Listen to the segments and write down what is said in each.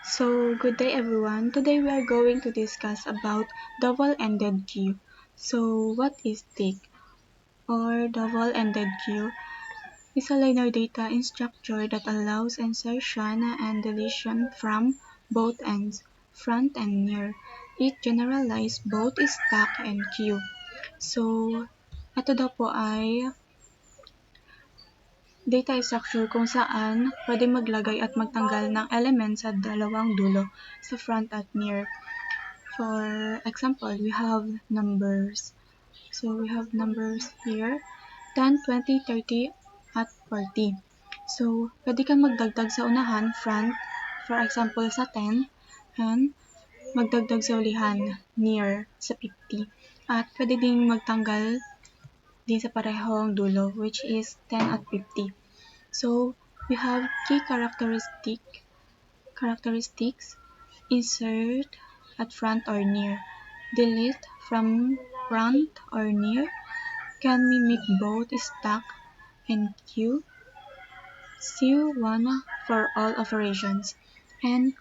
So, good day everyone. Today we are going to discuss about double-ended queue. So, what is DIQ or double-ended queue? Is a linear data structure that allows insertion and deletion from both ends, front and near. It generalizes both stack and queue. So, ito daw po ay data structure kung saan pwedeng maglagay at magtanggal ng element sa dalawang dulo, sa front at near. For example, we have numbers. So we have numbers here, 10, 20, 30, at 40. So, pwede kang magdagdag sa unahan, front, for example, sa 10, and magdagdag sa ulihan, near, sa 50. At pwede ding magtanggal din sa parehong dulo, which is 10 at 50. So, we have key characteristics, insert at front or near, delete from front or near, can mimic both stack and queue, C1 for all operations. And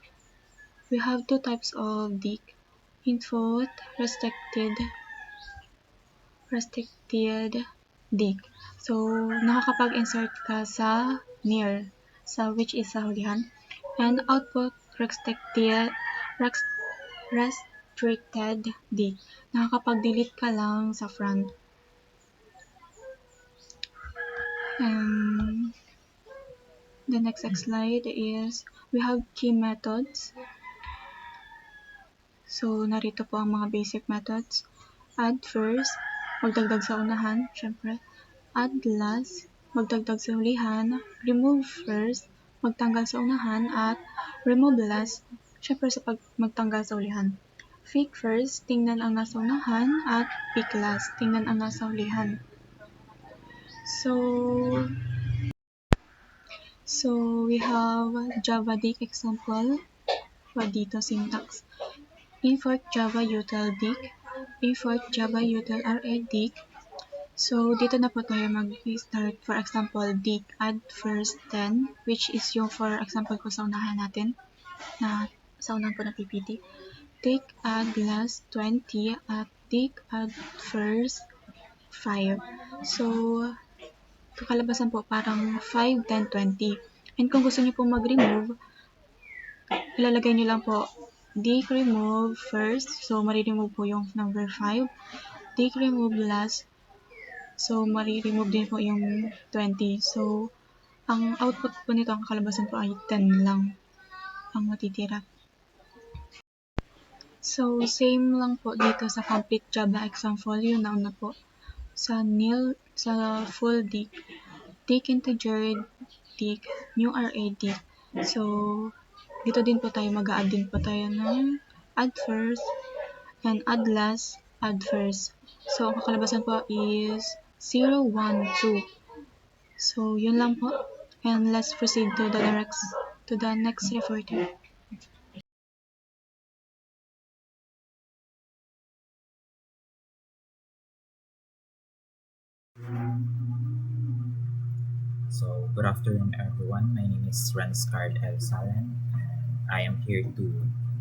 we have two types of DIQ, input restricted DIQ. So, nakakapag-insert ka sa near, which is sa hulihan, and output restricted DIQ. Nakakapag-delete ka lang sa front. And the next slide is we have key methods. So, narito po ang mga basic methods. Add first, magdagdag sa unahan, syempre. Add last, magdagdag sa hulihan. Remove first, magtanggal sa unahan. At remove last, syempre sa magtanggal sa hulihan. Pick first, tingnan ang nasa unahan. At pick last, tingnan ang nasa hulihan. So we have Java DIQ example. Dito syntax. Import Java util DIQ. Import Java util RA DIQ. So, dito na po tayo mag-start. For example, DIQ add first 10, which is yung for example ko sa unahan natin, na sa unahan po na PPT. DIQ add last 20 at DIQ add first 5. So, kakalabasan po parang 5, 10, 20. And kung gusto niyo po mag-remove, ilalagay niyo lang po DIQ remove first. So, mariremove po yung number 5. DIQ remove last. So, mariremove din po yung 20. So, ang output po nito, ang kakalabasan po ay 10 lang ang matitira. So, same lang po dito sa complete Java example. Yun nauna po. Sa full DIQ, DIQ integer DIQ, new array DIQ. So, dito din po tayo mag-a-add din po tayo ng add first and add last, add first. So, ang kakalabasan po is 0, 1, 2. So, yun lang po. And let's proceed to the next reporter. So, good afternoon everyone. My name is Ranscard El Salan and I am here to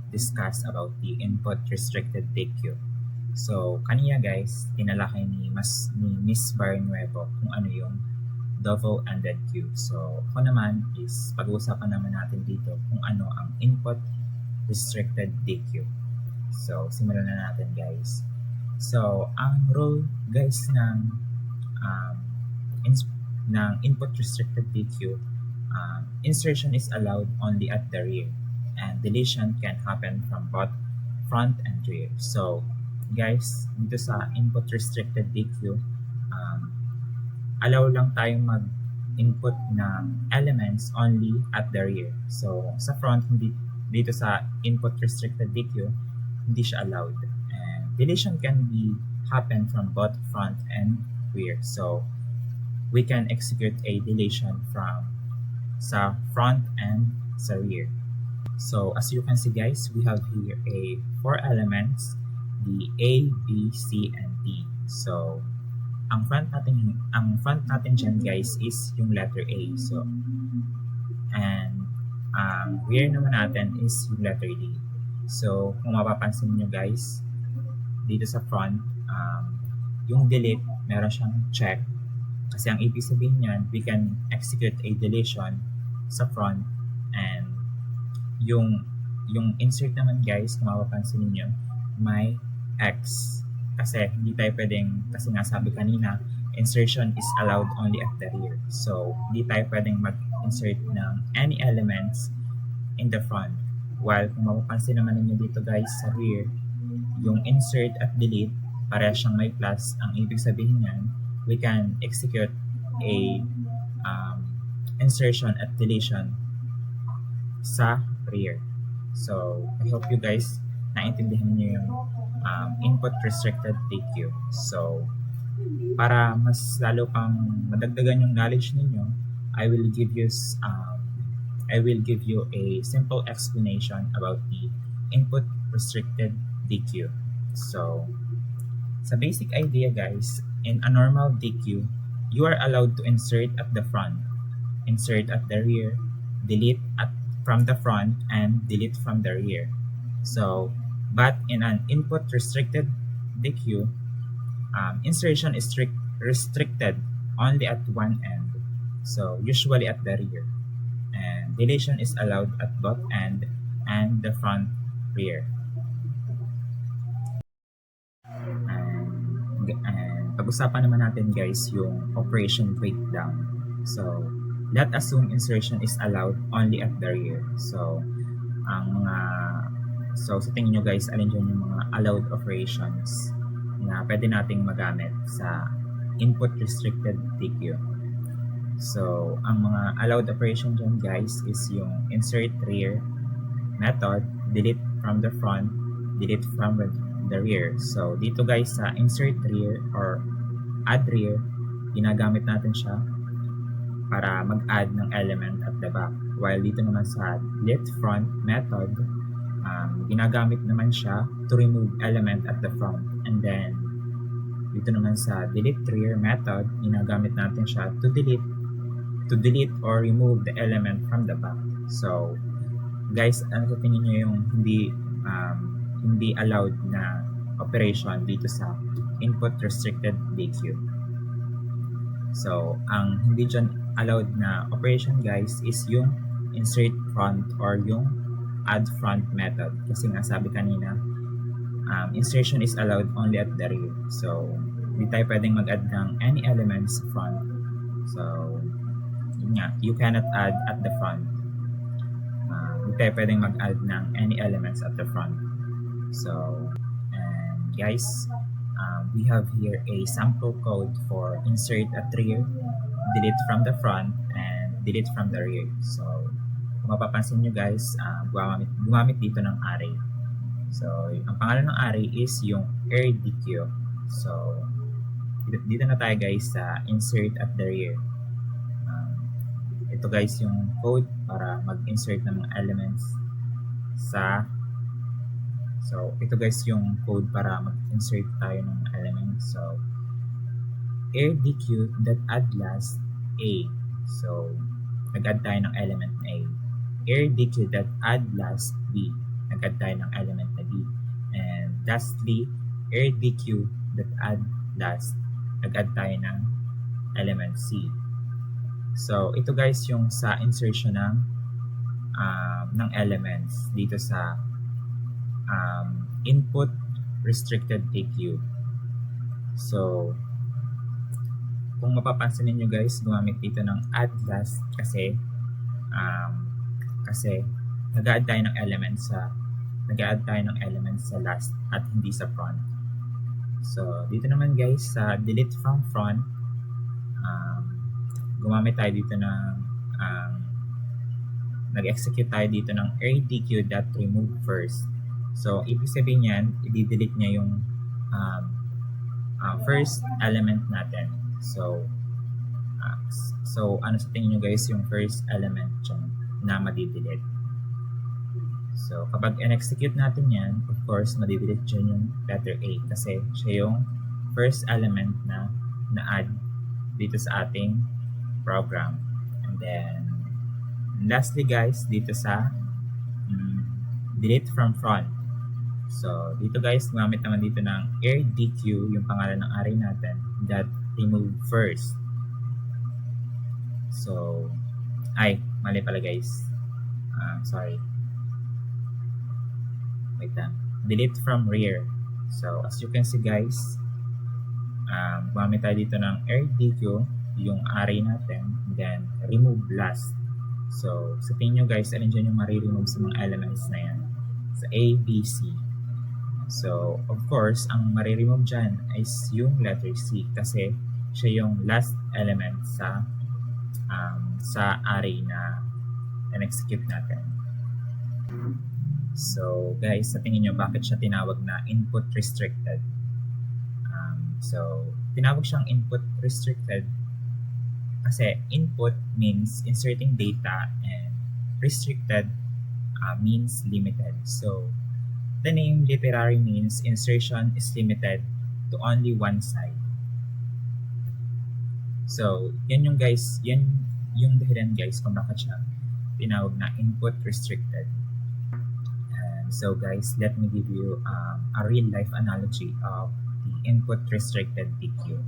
discuss about the input restricted DIQ. So, kanina guys, tinalakay ni Miss Barnuevo kung ano yung double-ended queue. So, ako naman is pag-uusapan naman natin dito kung ano ang input restricted DQ. So, simulan na natin guys. So, ang rule guys ng input restricted DQ, insertion is allowed only at the rear and deletion can happen from both front and rear. So, guys, dito sa input restricted DQ, allow lang tayong mag-input ng elements only at the rear. So, sa front, dito sa input restricted DQ, hindi siya allowed. And deletion can happen from both front and rear. So, we can execute a deletion from sa front and sa rear. So, as you can see guys, we have here a 4 elements, the A, B, C, and D. So, ang front natin dyan guys is yung letter A. So, and Ang rear naman natin is yung letter D. So, kung mapapansin nyo guys, dito sa front, yung delete, meron siyang check. Kasi ang ibig sabihin niyan, we can execute a deletion sa front, and yung insert naman guys, kung mapapansin niyo, may X. Kasi hindi tayo pwedeng, kasi nga sabi kanina, insertion is allowed only at the rear. So, hindi tayo pwedeng mag-insert ng any elements in the front. While kung mapapansin naman ninyo dito guys sa rear, yung insert at delete, pareha siyang may plus. Ang ibig sabihin niyan, we can execute a insertion at deletion sa rear. So, I hope you guys naintindihan niyo yung input restricted DQ. So, para mas lalo pang madagdagan yung knowledge ninyo, I will give you a simple explanation about the input restricted DQ. So, sa basic idea guys, in a normal DQ, you are allowed to insert at the front, insert at the rear, delete from the front, and delete from the rear. So, but in an input restricted DQ, insertion is restricted only at one end, so usually at the rear, and deletion is allowed at both end and the front rear. And pag-usapan naman natin guys yung operation breakdown. So, let's assume insertion is allowed only at the rear. So, sa tingin nyo guys, alin dyan yung mga allowed operations na pwede nating magamit sa input restricted DQ. So, ang mga allowed operation dyan guys is yung insert rear method, delete from the front, delete from the rear. So, dito guys sa insert rear or add rear, ginagamit natin siya para mag-add ng element at the back. While dito naman sa delete front method, ginagamit naman siya to remove element at the front. And then, dito naman sa delete rear method, ginagamit natin siya to delete or remove the element from the back. So, guys, ano sa tingin nyo yung hindi allowed na operation dito sa input restricted DQ? So, ang hindi dyan allowed na operation guys is yung insert front or yung add front method. Kasi nga sabi kanina, insertion is allowed only at the rear. So, hindi tayo pwedeng mag-add ng any elements sa front. So, yun nga, you cannot add at the front. Hindi tayo pwedeng mag-add ng any elements at the front. So, and guys, we have here a sample code for insert at rear, delete from the front, and delete from the rear. So, kung mapapansin nyo guys, gumamit dito ng array. So, ang pangalan ng array is yung AirDQ. So, dito na tayo guys sa insert at the rear. Ito guys yung code para mag-insert ng mga elements sa... So, ito guys yung code para mag-insert tayo ng elements. So, AirDQ.add last A. So, nag-add tayo ng element na A. AirDQ.add last B. Nag-add tayo ng element na B. And lastly, AirDQ.add last. Nag-add tayo ng element C. So, ito guys yung sa insertion ng elements dito sa input restricted DQ. So, kung mapapansin niyo guys, gumamit dito ng add last kasi nag-add tayo ng elements sa last at hindi sa front. So, dito naman guys sa delete from front, gumamit tayo dito ng nag-execute tayo dito ng AirDQ.remove first. So, ibig sabihin yan, i-delete niya yung first element natin. So, ano sa tingin nyo guys yung first element dyan na madidelete? So, kapag in-execute natin yan, of course, madidelete dyan yung letter A kasi siya yung first element na na-add dito sa ating program. And then, lastly guys, dito sa delete from front. So, dito guys, gumamit naman dito ng AirDQ, yung pangalan ng array natin, that remove first. So, mali pala guys. Sorry. Wait lang. Delete from rear. So, as you can see guys, gumamit tayo dito ng AirDQ, yung array natin, then remove last. So, sa tingin nyo guys, alin dyan yung mariremove sa mga elements na yan? Sa A, B, C. So, of course, ang mariremove dyan is yung letter C kasi siya yung last element sa array na in-execute natin. So, guys, sa tingin nyo, bakit siya tinawag na input restricted? So, tinawag siyang input restricted kasi input means inserting data and restricted means limited. So, the name literally means insertion is limited to only one side. So, yan yung guys, yan yung dahilan guys kung bakit siya tinawag na input restricted. And so guys, let me give you a real life analogy of the input restricted DQ.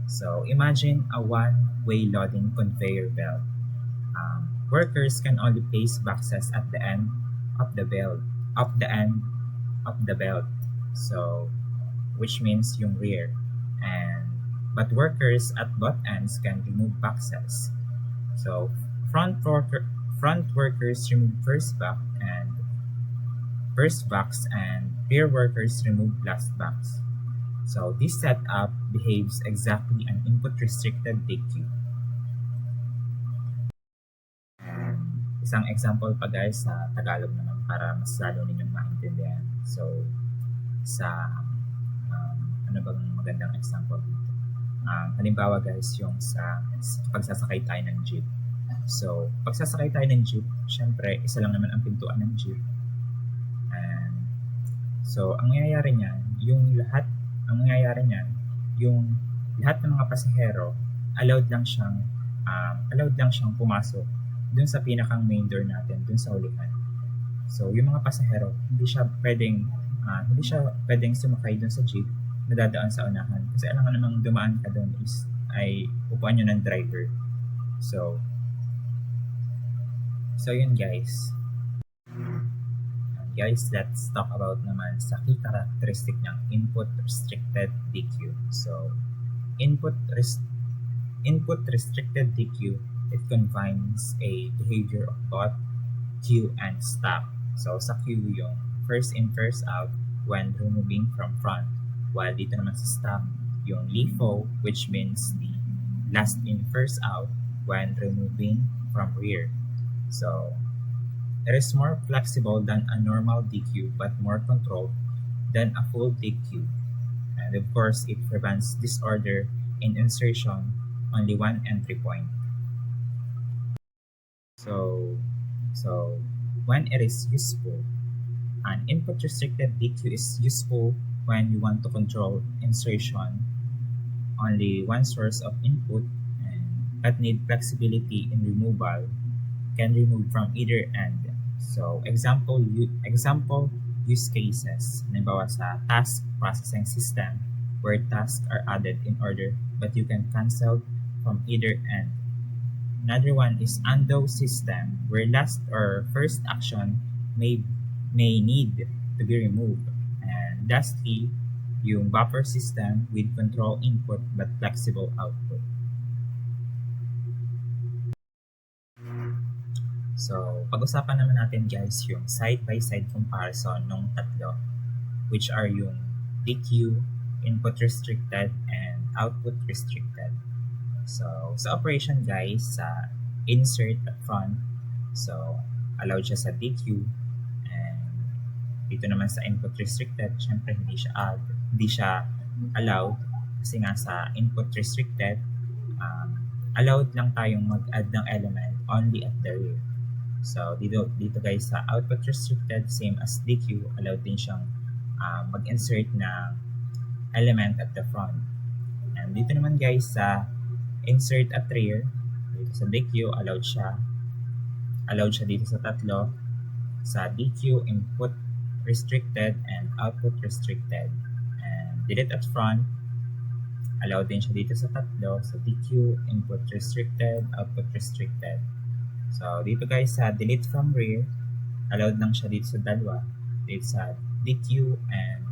So, imagine a one-way loading conveyor belt. Workers can only place boxes at the end of the belt, so which means yung rear, but workers at both ends can remove boxes. So front workers remove first box and rear workers remove last box. So this setup behaves exactly an input restricted DQ. Isang example pa guys sa Tagalog naman para mas lalo ninyong maintindihan. So, ano bang magandang example dito? Halimbawa guys, yung sa pagsasakay tayo ng jeep. So, pagsasakay tayo ng jeep, syempre, isa lang naman ang pintuan ng jeep. And, so, ang mangyayari niyan, yung lahat ng mga pasahero, allowed lang siyang pumasok dun sa pinakang main door natin, dun sa ulihan. So, yung mga pasahero, hindi siya pwedeng sumakay dun sa jeep na dadaan sa unahan. Kasi alam nga namang dumaan ka dun ay upuan nyo ng driver. So yun guys. Guys, let's talk about naman sa key characteristic ng input restricted DQ. So, input restricted DQ, it confines a behavior of both queue and stop. So, sa queue yung first in, first out when removing from front. While dito naman sa stop, yung LIFO, which means the last in, first out when removing from rear. So, it is more flexible than a normal DQ but more controlled than a full DQ. And of course, it prevents disorder in insertion, only one entry point. So when it is useful, an input restricted DQ is useful when you want to control insertion, only one source of input, but need flexibility in removal, can remove from either end. So example use cases, halimbawa sa task processing system where tasks are added in order but you can cancel from either end. Another one is undo system, where last or first action may need to be removed. And lastly, yung buffer system with control input but flexible output. So, pag-usapan naman natin guys yung side-by-side comparison ng tatlo, which are yung DQ, input restricted, and output restricted. So, sa operation guys, sa insert at front, so allowed siya sa DQ, and dito naman sa input restricted, syempre hindi siya allowed kasi nga sa input restricted, allowed lang tayong mag-add ng element only at the rear. So, dito guys sa output restricted, same as DQ, allowed din siyang mag-insert ng element at the front. And dito naman guys sa insert at rear, dito sa DQ, allowed siya allowed siya dito sa tatlo. Sa DQ, input restricted and output restricted. And delete at front, allowed din siya dito sa tatlo. Sa DQ, input restricted, output restricted. So, dito guys, sa delete from rear, allowed lang siya dito sa dalawa. Dito sa DQ and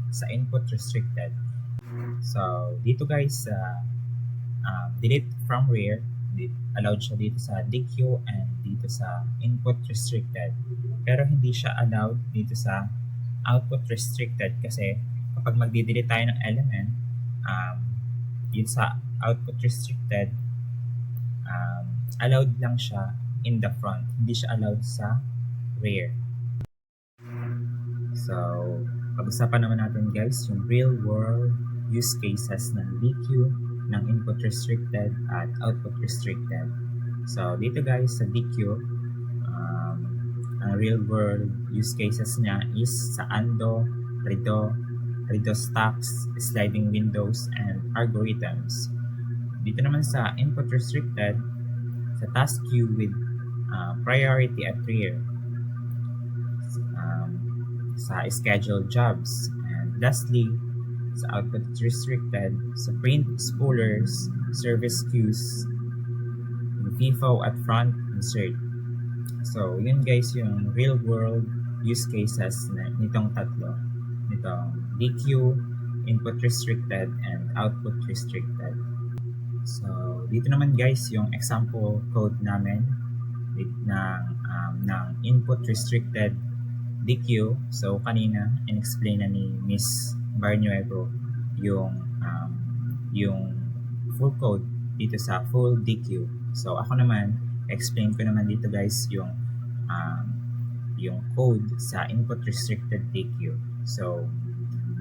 sa input restricted. So, dito guys, sa delete from rear, allowed siya dito sa DQ and dito sa input restricted. Pero hindi siya allowed dito sa output restricted kasi kapag magdi-delete tayo ng element, dito sa output restricted, allowed lang siya in the front. Hindi siya allowed sa rear. So, pag-usapan naman natin guys yung real world use cases ng DQ, ng input restricted at output restricted. So, dito guys sa DQ, ang real world use cases niya is sa Ando, Redo stacks, sliding windows, and algorithms. Dito naman sa input restricted, sa task queue with priority at rear, sa scheduled jobs, and lastly, sa output restricted, sa print spoolers, service queues, FIFO at front insert. So, yun guys yung real world use cases nitong tatlo. Nitong DQ, input restricted, and output restricted. So, dito naman guys yung example code namin ng input restricted DQ. So, kanina in-explain na ni Miss Barnuevo yung full code dito sa full DQ. So, ako naman, explain ko naman dito guys yung code sa input restricted DQ. So,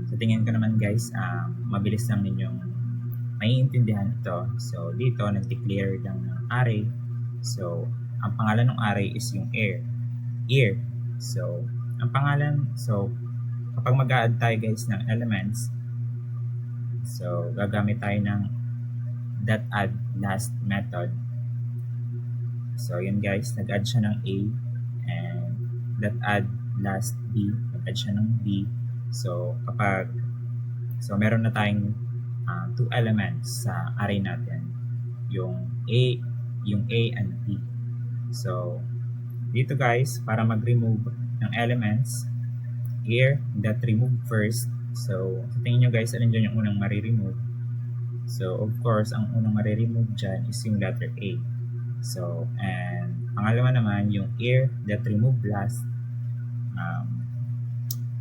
sa tingin ko naman guys, mabilis lang ninyong maiintindihan ito. So, dito, nag-declare lang ng array. So, ang pangalan ng array is yung ear. So, ang pangalan, kapag mag-a-add tayo guys ng elements, so, gagamit tayo ng .add last method. So, yun guys, nag-add siya ng A and .add last B, nag-add siya ng B. So, meron na tayong two elements sa array natin, yung A and B. So, dito guys, para mag-remove ng elements, here, .remove first. So, sa tingin nyo guys, alin dyan yung unang mariremove? So, of course, ang unang mariremove dyan is yung letter A. So, and pangalawa naman, yung remove last.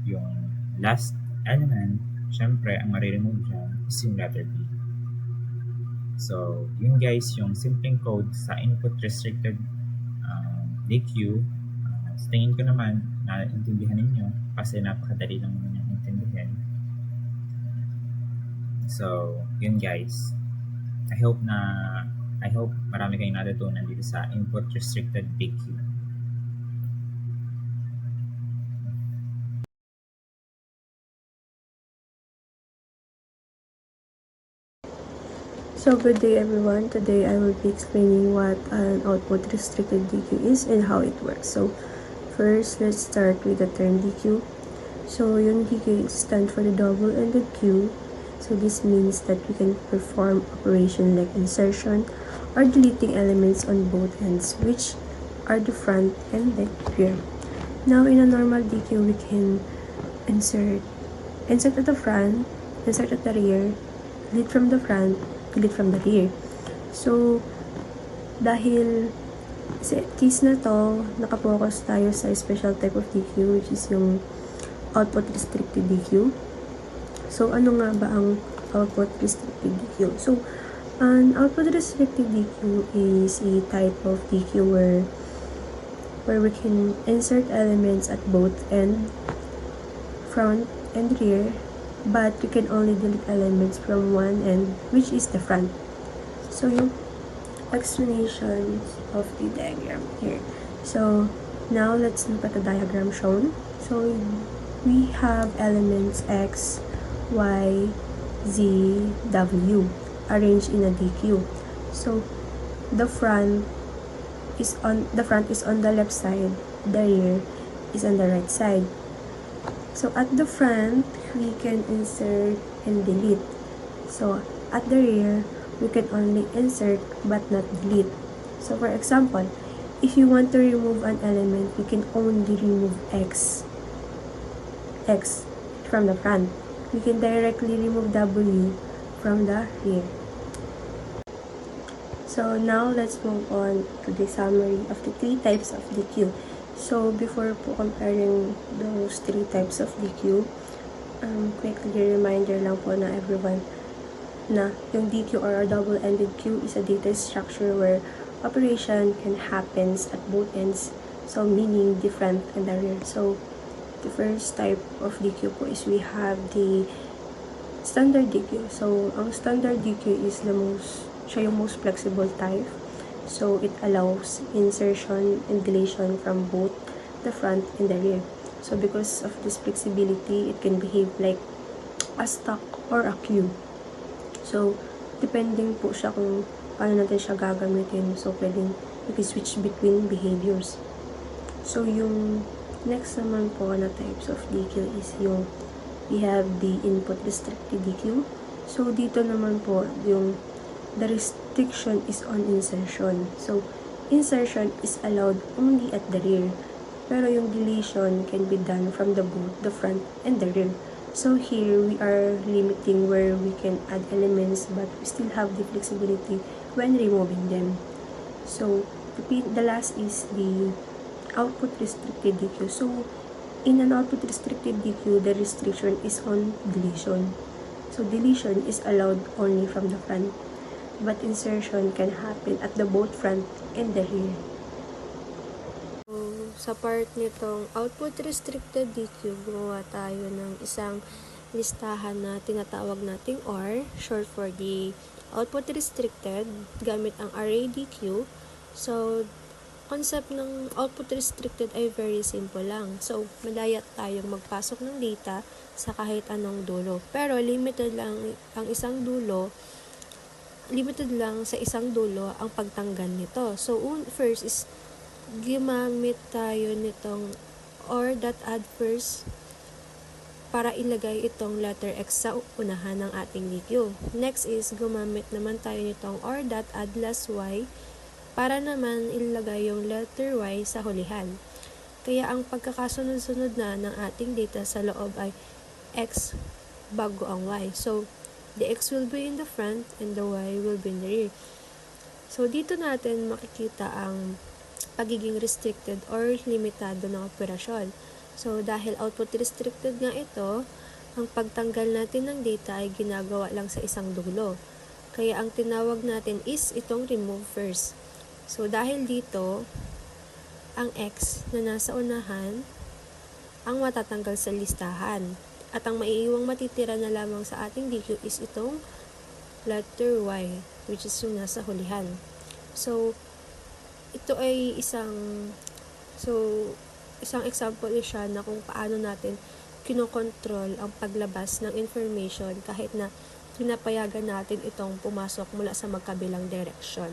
Yung last element, syempre, ang mariremove dyan is yung letter B. So, yun guys, yung simpleng code sa input restricted DQ. Sa tingin ko naman, naintindihan ninyo kasi napakadali lang naman yung intindihan. So, yun guys. I hope marami kayong natutunan dito sa input restricted DQ. So good day everyone. Today I will be explaining what an output restricted DQ is and how it works. So first, let's start with the term DQ. So yung DQ stands for the double-ended queue. So this means that we can perform operation like insertion or deleting elements on both ends, which are the front and the rear. Now in a normal DQ, we can insert at the front, insert at the rear, delete from the front, delete from the rear. So, dahil sa case na to, nakapokus tayo sa special type of DQ, which is yung output restricted DQ. So, ano nga ba ang output restricted DQ? So, an output restricted DQ is a type of DQ where we can insert elements at both end, front and rear, but you can only delete elements from one end, which is the front. So, yung explanation of the diagram here. So, now let's look at the diagram shown. So, we have elements X, Y, Z, W arranged in a DQ. So, the front the front is on the left side, the rear is on the right side. So at the front, we can insert and delete. So at the rear, we can only insert but not delete. So for example, if you want to remove an element, we can only remove X from the front. We can directly remove W from the rear. So now let's move on to the summary of the 3 types of DQ. So before po comparing those 3 types of DQ, quickly reminder lang po na everyone na yung DQ or a double-ended queue is a data structure where operation can happen at both ends, so meaning the front and the rear. So the first type of DQ po is we have the standard DQ. So ang standard DQ is siya yung most flexible type. So it allows insertion and deletion from both the front and the rear. So because of this flexibility, it can behave like a stack or a queue. So depending po siya kung paano natin siya gagamitin. So pwedeng switch between behaviors. So yung next naman po na types of DQ is we have the input restricted DQ. So dito naman po the restriction is on insertion. So, insertion is allowed only at the rear. Pero yung deletion can be done from both the front and the rear. So, here we are limiting where we can add elements but we still have the flexibility when removing them. So, the last is the output restricted DQ. So, in an output restricted DQ, the restriction is on deletion. So, deletion is allowed only from the front, but insertion can happen at the both front and the rear. So, sa part nitong output restricted DQ, gumawa tayo ng isang listahan na tinatawag nating OR, short for the output restricted, gamit ang array DQ. So, concept ng output restricted ay very simple lang. So, madaya tayong magpasok ng data sa kahit anong dulo. Pero, limited lang sa isang dulo ang pagtanggal nito. So, first is gumamit tayo nitong or.add first para ilagay itong letter X sa unahan ng ating DQ. Next is gumamit naman tayo nitong or.add last Y para naman ilagay yung letter Y sa hulihan. Kaya ang pagkakasunod-sunod na ng ating data sa loob ay X bago ang Y. So, the X will be in the front and the Y will be in the rear. So, dito natin makikita ang pagiging restricted or limitado ng operasyon. So, dahil output restricted nga ito, ang pagtanggal natin ng data ay ginagawa lang sa isang dulo. Kaya ang tinawag natin is itong remove first. So, dahil dito, ang X na nasa unahan ang matatanggal sa listahan. At ang maiiwang matitira na lamang sa ating DQ is itong letter Y, which is yung nasa hulihan. So, ito ay isang example siya na kung paano natin kinokontrol ang paglabas ng information kahit na pinapayagan natin itong pumasok mula sa magkabilang direksyon.